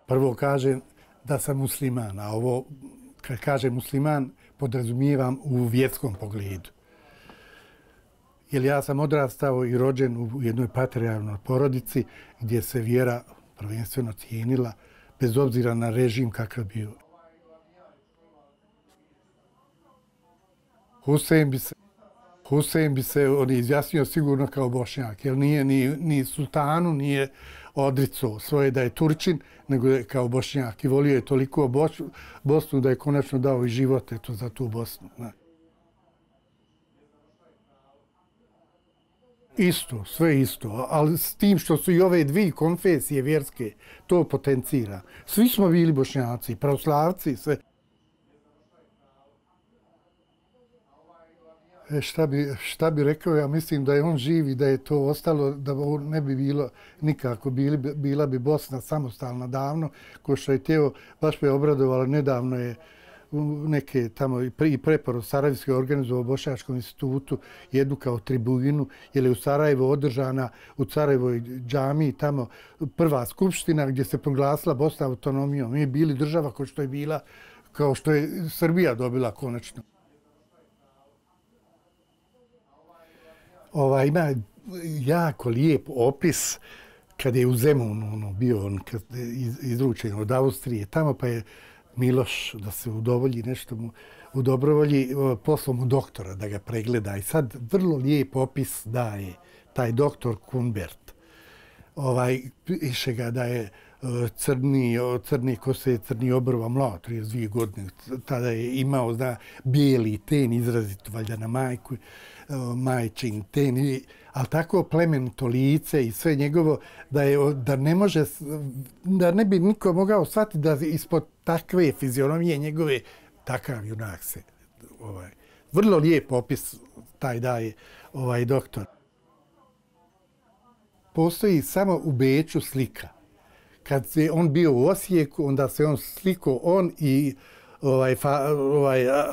Prvo kažem da sam musliman, a ovo kad kažem musliman podrazumijevam u vjerskom pogledu. Jer ja sam odrastao i rođen u jednoj patrijarhalnoj porodici gdje se vjera prvenstveno cijenila, bez obzira na režim kakav bio. Husein bi se on izjasnio sigurno kao Bošnjak, jer nije ni sultanu nije odricao svoje da je Turčin, nego je kao Bošnjak. I volio je toliko Bosnu da je konačno dao i život za tu Bosnu. Isto, sve isto, ali s tim što su i ove dvije konfesije vjerske, to potencira. Svi smo bili Bošnjaci, pravoslavci, sve. Šta bi rekao, ja mislim da je on živ i da je to ostalo, da ne bi bilo nikako, bila bi Bosna samostalna davno, ko što je teo, baš me obradovalo, nedavno je neke tamo i prepor Sarajevski organizovao u Bošnjačkom institutu jednu kao tribunu, jer je u Sarajevu održana u Sarajevoj džamiji tamo prva skupština gdje se proglasila Bosna autonomijom. Mi je bili država kao što je bila, kao što je Srbija dobila konačno. Ima jako lijep opis kad je u Zemunu bio on izručen od Austrije. Tamo pa je Miloš, da se udovolji nešto mu u dobrovolji, poslao mu doktora da ga pregleda. I sad vrlo lijep opis daje taj Kunbert. Piše ga da je crni kose, crni obrva, mlad, 32 godine. Tada je imao bijeli ten, izrazito valjda na majku, majčin ten, ali tako plemenito lice i sve njegovo, da ne može, da ne bi niko mogao shvatiti da ispod takve fizionomije njegove takav junak se. Vrlo lijep opis taj daje doktor. Postoji samo u Beču slika. Kad je on bio u Osijeku, onda se on slikao, on i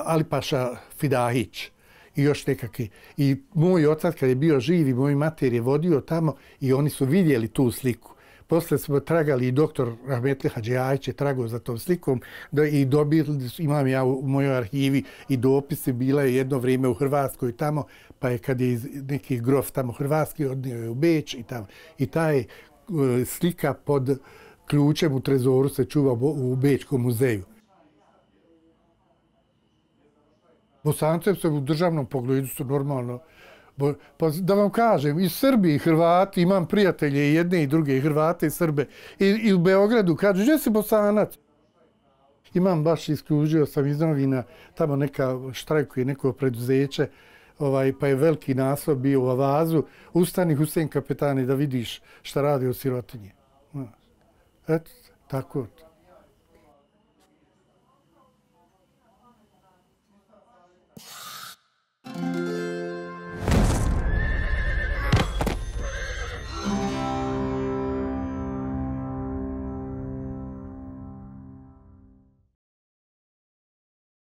Alipaša Fidahić i još nekakvi. I moj otac kad je bio živ i moj mater je vodio tamo i oni su vidjeli tu sliku. Poslije smo tragali i doktor Rahmetli Hadžijajić je tragao za tom slikom i dobili, imam ja u mojoj arhivi i dopisi, bila je jedno vrijeme u Hrvatskoj tamo, pa je kad je neki grof tamo hrvatski odnio je u Beč i tamo. I ta je slika pod ključem u trezoru se čuva u Bečkom muzeju. Bosanci se u državnom pogledu su normalno. Pa da vam kažem, i Srbi i Hrvati, imam prijatelje i jedne i druge, i Hrvate i Srbe. I u Beogradu kažu, gdje si Bosanac? Imam baš iskužio sam iz novina, tamo neka štrajkuje neko preduzeće, pa je veliki naslov bio u Avazu, ustani Husein kapetani da vidiš šta radi od sirotinje. Eto, tako.